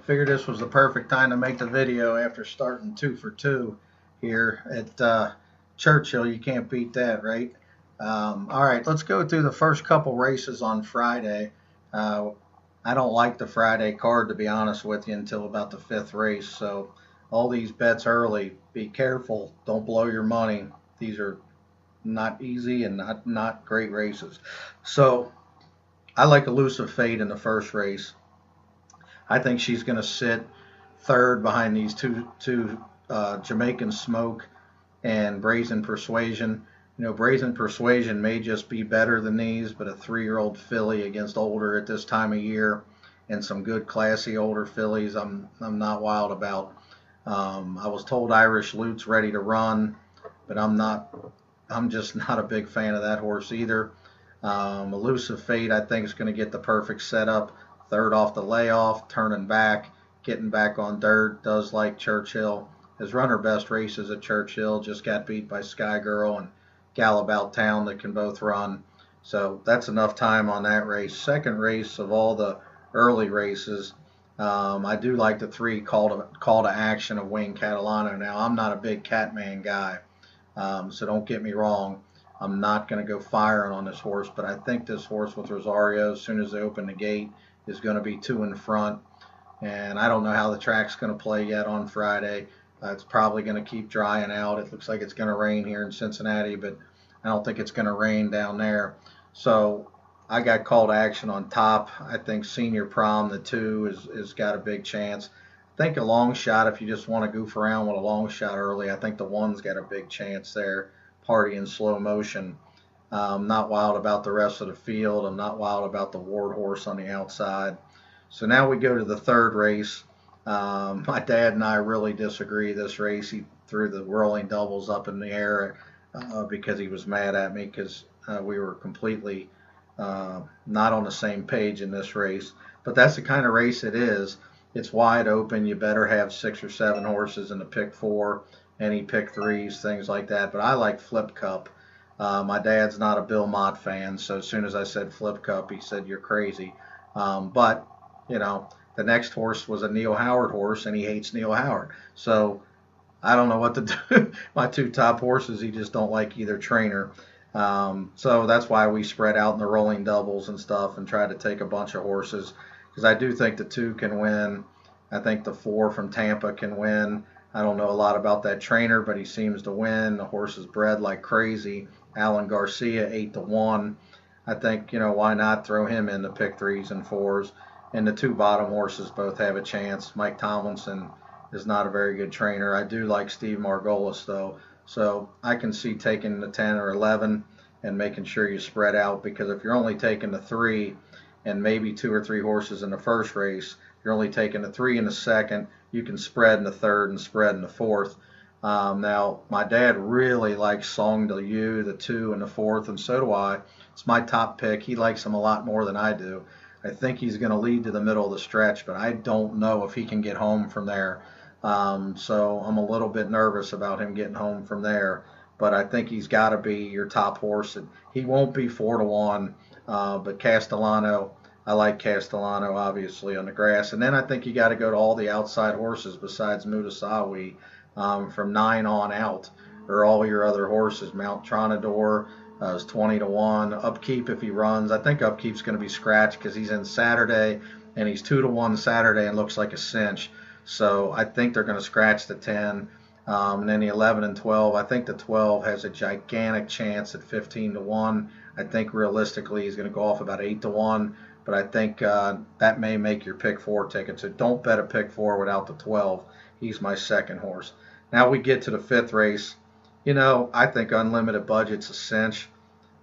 Figured this was the perfect time to make the video after starting 2 for 2 here at Churchill. You can't beat that, right? All right, let's go through the first couple races on Friday. Uh, I don't like the Friday card, to be honest with you, until about the fifth race. So all these bets early, be careful. Don't blow your money. These are not easy and not great races. So I like Elusive Fate in the first race. I think she's going to sit third behind these two Jamaican Smoke and Brazen Persuasion. You know, Brazen Persuasion may just be better than these, but a 3-year-old filly against older at this time of year and some good classy older fillies I'm not wild about. I was told Irish Loot's ready to run, but I'm just not a big fan of that horse either. Elusive Fate, I think, is going to get the perfect setup. Third off the layoff, turning back, getting back on dirt. Does like Churchill. Has run her best races at Churchill. Just got beat by Sky Girl and Galabout Town that can both run. So that's enough time on that race. Second race of all the early races, I do like the 3 call to action of Wayne Catalano. Now, I'm not a big Catman guy, so don't get me wrong. I'm not going to go firing on this horse, but I think this horse with Rosario, as soon as they open the gate, is going to be 2 in front. And I don't know how the track's going to play yet on Friday. It's probably going to keep drying out. It looks like it's going to rain here in Cincinnati, but I don't think it's going to rain down there. So I got called to action on top. I think Senior Prom, the 2, is got a big chance. I think a long shot, if you just want to goof around with a long shot early, I think the 1's got a big chance there. Party in Slow Motion. I'm not wild about the rest of the field. I'm not wild about the Ward horse on the outside. So now we go to the third race. My dad and I really disagree this race. He threw the rolling doubles up in the air because he was mad at me because we were completely not on the same page in this race. But that's the kind of race it is. It's wide open. You better have 6 or 7 horses in the pick 4, any pick 3s, things like that. But I like Flip Cup. My dad's not a Bill Mott fan, so as soon as I said Flip Cup, he said, "You're crazy." But, you know, the next horse was a Neil Howard horse, and he hates Neil Howard. So I don't know what to do. My 2 top horses, he just don't like either trainer. So that's why we spread out in the rolling doubles and stuff and try to take a bunch of horses, because I do think the 2 can win. I think the 4 from Tampa can win. I don't know a lot about that trainer, but he seems to win. The horse is bred like crazy. Alan Garcia, 8-1. I think, you know, why not throw him in the pick 3s and 4s? And the 2 bottom horses both have a chance. Mike Tomlinson is not a very good trainer. I do like Steve Margolis, though. So I can see taking the 10 or 11 and making sure you spread out, because if you're only taking the 3 and maybe 2 or 3 horses in the first race, you're only taking the 3 in the second, you can spread in the third and spread in the fourth. Now, my dad really likes Song de You, the 2 and the 4th, and so do I. It's my top pick. He likes him a lot more than I do. I think he's going to lead to the middle of the stretch, but I don't know if he can get home from there. So I'm a little bit nervous about him getting home from there. But I think he's got to be your top horse. And he won't be 4-1, but Castellano, I like Castellano, obviously, on the grass. And then I think you got to go to all the outside horses besides Mutasawi from 9 on out, or all your other horses. Mount Tronador is 20-1. Upkeep, if he runs, I think Upkeep's going to be scratched because he's in Saturday, and he's 2-1 Saturday and looks like a cinch. So I think they're going to scratch the 10. And then the 11 and 12, I think the 12 has a gigantic chance at 15-1. I think realistically he's going to go off about 8-1. But I think that may make your pick 4 ticket. So don't bet a pick 4 without the 12. He's my second horse. Now we get to the 5th race. You know, I think Unlimited Budget's a cinch.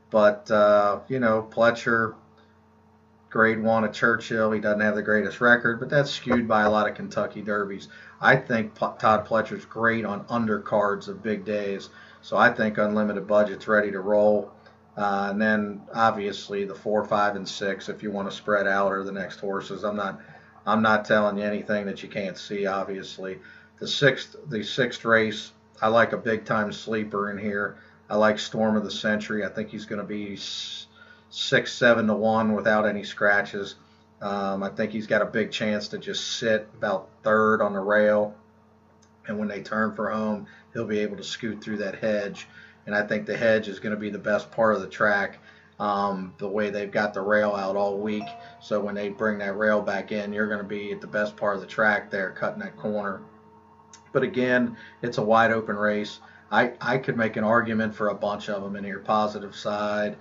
But, you know, Pletcher, Grade 1 at Churchill. He doesn't have the greatest record, but that's skewed by a lot of Kentucky Derbies. I think Todd Pletcher's great on undercards of big days. So I think Unlimited Budget's ready to roll. And then obviously the 4, 5, and 6, if you want to spread out, are the next horses. I'm not telling you anything that you can't see. Obviously, the sixth race, I like a big time sleeper in here. I like Storm of the Century. I think he's going to be 6, 7-1 without any scratches. I think he's got a big chance to just sit about third on the rail, and when they turn for home, he'll be able to scoot through that hedge. And I think the hedge is going to be the best part of the track. The way they've got the rail out all week, so when they bring that rail back in, you're going to be at the best part of the track there, cutting that corner. But again, it's a wide open race. I could make an argument for a bunch of them in here. Positive side,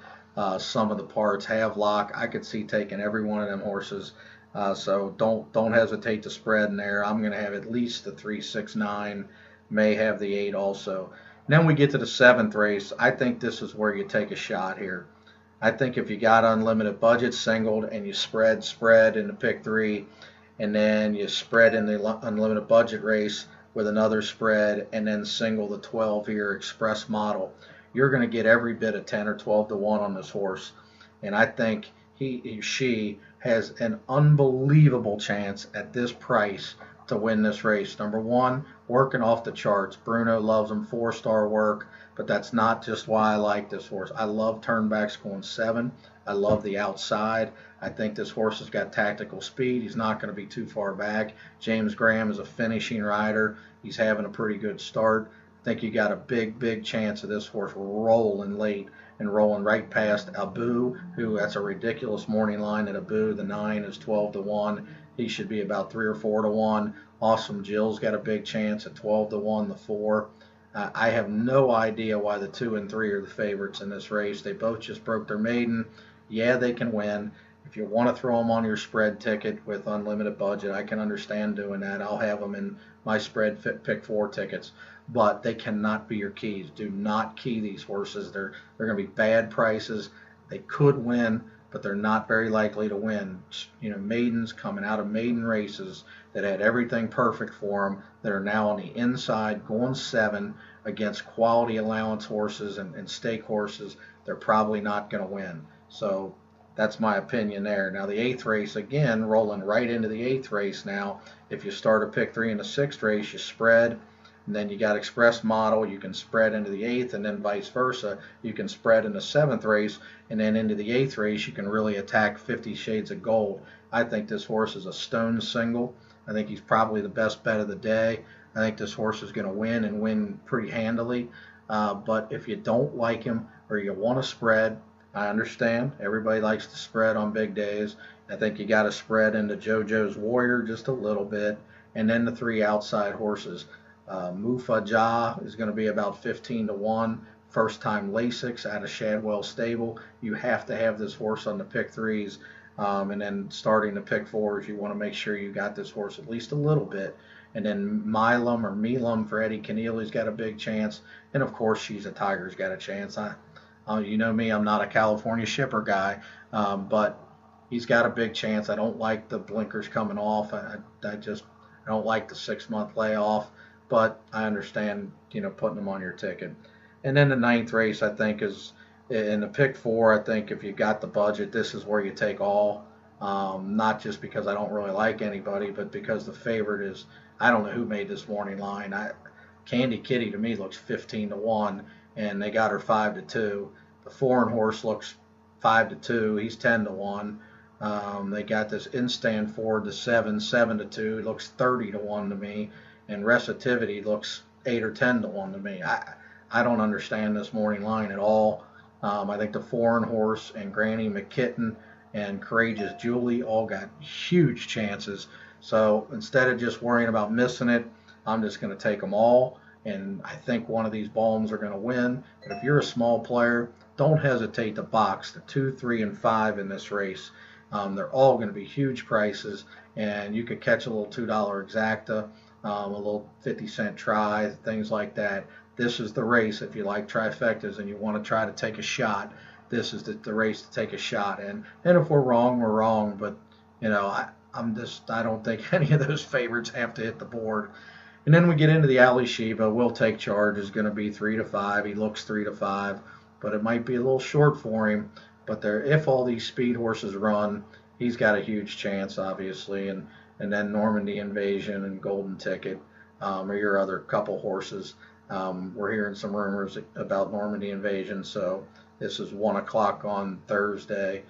some of the parts have lock. I could see taking every one of them horses. So don't hesitate to spread in there. I'm going to have at least the 3, 6, 9, may have the 8 also. And then we get to the 7th race. I think this is where you take a shot here. I think if you got unlimited budget singled and you spread in the pick 3, and then you spread in the unlimited budget race with another spread, and then single the 12 here express model, you're going to get every bit of 10 or 12 to 1 on this horse. And I think she has an unbelievable chance at this price to win this race. Number one, working off the charts. Bruno loves him, 4-star work, but that's not just why I like this horse. I love turnbacks going 7. I love the outside. I think this horse has got tactical speed. He's not going to be too far back. James Graham is a finishing rider. He's having a pretty good start. I think you got a big chance of this horse rolling late and rolling right past Abu, who, that's a ridiculous morning line at Abu. The 9 is 12 to 1. He should be about 3 or 4 to 1. Awesome Jill's got a big chance at 12 to 1, the 4. I have no idea why the 2 and 3 are the favorites in this race. They both just broke their maiden. Yeah, they can win. If you want to throw them on your spread ticket with unlimited budget, I can understand doing that. I'll have them in my spread pick 4 tickets. But they cannot be your keys. Do not key these horses. They're going to be bad prices. They could win, but they're not very likely to win. You know, maidens coming out of maiden races that had everything perfect for them, that are now on the inside going 7 against quality allowance horses and stake horses, they're probably not going to win. So that's my opinion there. Now the 8th race, again, rolling right into the 8th race now. If you start a pick 3 in the 6th race, you spread. And then you got express model, you can spread into the 8th, and then vice versa. You can spread in the 7th race, and then into the 8th race, you can really attack 50 Shades of Gold. I think this horse is a stone single. I think he's probably the best bet of the day. I think this horse is going to win and win pretty handily. But if you don't like him or you want to spread, I understand. Everybody likes to spread on big days. I think you got to spread into JoJo's Warrior just a little bit, and then the 3 outside horses. Mufaja is going to be about 15 to 1. First time Lasix out of Shadwell Stable. You have to have this horse on the pick 3s. And then starting the pick 4s, you want to make sure you got this horse at least a little bit. And then Milam for Eddie Keneally's got a big chance. And of course, She's a Tiger's got a chance. You know me, I'm not a California shipper guy, but he's got a big chance. I don't like the blinkers coming off. I don't like the 6-month layoff. But I understand, putting them on your ticket. And then the 9th race, I think, is in the pick 4. I think if you got the budget, this is where you take all. Not just because I don't really like anybody, but because the favorite is, I don't know who made this morning line. Candy Kitty to me looks 15 to 1, and they got her 5 to 2. The foreign horse looks 5 to 2. He's 10 to 1. They got this Instant Ford to 7 to 2. It looks 30 to 1 to me. And Recitivity looks 8 or 10 to 1 to me. I don't understand this morning line at all. I think the foreign horse and Granny McKitten and Courageous Julie all got huge chances. So instead of just worrying about missing it, I'm just going to take them all. And I think one of these Balms are going to win. But if you're a small player, don't hesitate to box the 2, 3, and 5 in this race. They're all going to be huge prices, and you could catch a little $2 exacta. A little 50-cent try, things like that. This is the race if you like trifectas and you want to try to take a shot. This is the race to take a shot in. And if we're wrong, we're wrong. But I don't think any of those favorites have to hit the board. And then we get into the Alysheba. Will Take Charge is going to be 3 to 5. He looks 3 to 5, but it might be a little short for him. But if all these speed horses run, he's got a huge chance, obviously. And then Normandy Invasion and Golden Ticket are your other couple horses. We're hearing some rumors about Normandy Invasion, so this is 1 o'clock on Thursday.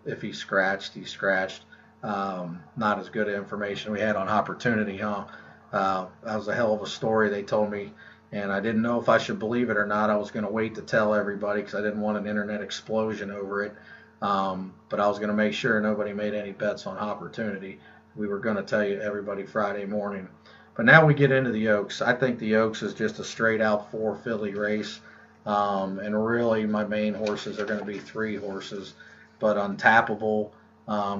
if he scratched, he scratched. Not as good information we had on Opportunity, huh? That was a hell of a story they told me, and I didn't know if I should believe it or not. I was going to wait to tell everybody because I didn't want an internet explosion over it. But I was going to make sure nobody made any bets on Opportunity. We were going to tell you everybody Friday morning. But now we get into the Oaks. I think the Oaks is just a straight out 4 filly race. And really my main horses are going to be 3 horses. But Untappable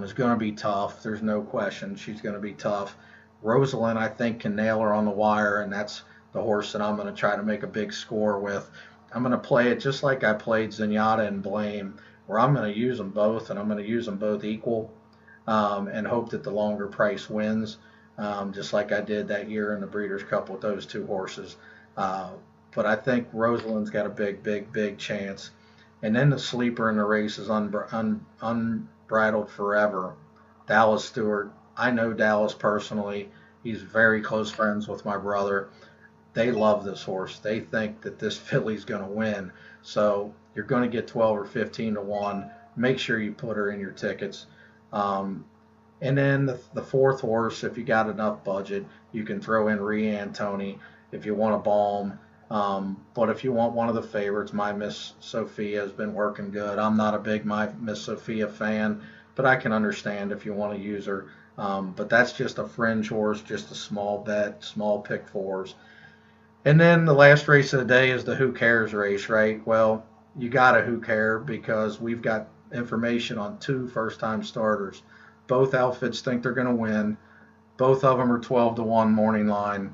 is going to be tough. There's no question. She's going to be tough. Rosalind, I think, can nail her on the wire, and that's the horse that I'm going to try to make a big score with. I'm going to play it just like I played Zenyatta and Blame, where I'm going to use them both, and I'm going to use them both equal, and hope that the longer price wins, just like I did that year in the Breeders' Cup with those 2 horses. But I think Rosalind's got a big chance. And then the sleeper in the race is Unbridled Forever. Dallas Stewart. I know Dallas personally. He's very close friends with my brother. They love this horse. They think that this filly's going to win. So you're going to get 12 or 15 to 1. Make sure you put her in your tickets. And then the 4th horse, if you got enough budget, you can throw in Rianne Tony if you want a balm. But if you want one of the favorites, My Miss Sophia has been working good. I'm not a big My Miss Sophia fan, but I can understand if you want to use her. But that's just a fringe horse, just a small bet, small pick 4s. And then the last race of the day is the Who Cares race, right? Well, you got to Who Care because we've got information on 2 first-time starters. Both outfits think they're going to win. Both of them are 12 to 1 morning line.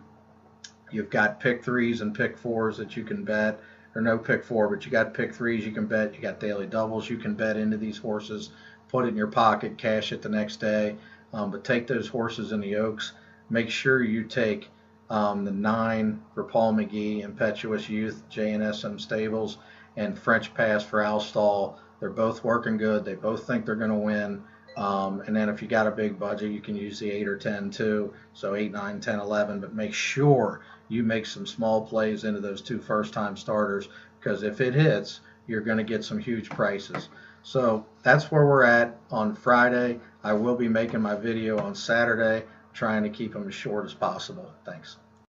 You've got pick 3s and pick 4s that you can bet, or no pick 4, but you got pick 3s you can bet. You got daily doubles you can bet into these horses. Put it in your pocket, cash it the next day. But take those horses in the Oaks. Make sure you take the 9 for Paul McGee, Impetuous Youth, J&SM Stables, and French Pass for Al Stall. They're both working good. They both think they're going to win. And then if you got a big budget, you can use the 8 or 10 too. So 8, 9, 10, 11. But make sure you make some small plays into those 2 first-time starters because if it hits, you're going to get some huge prices. So that's where we're at on Friday. I will be making my video on Saturday, trying to keep them as short as possible. Thanks.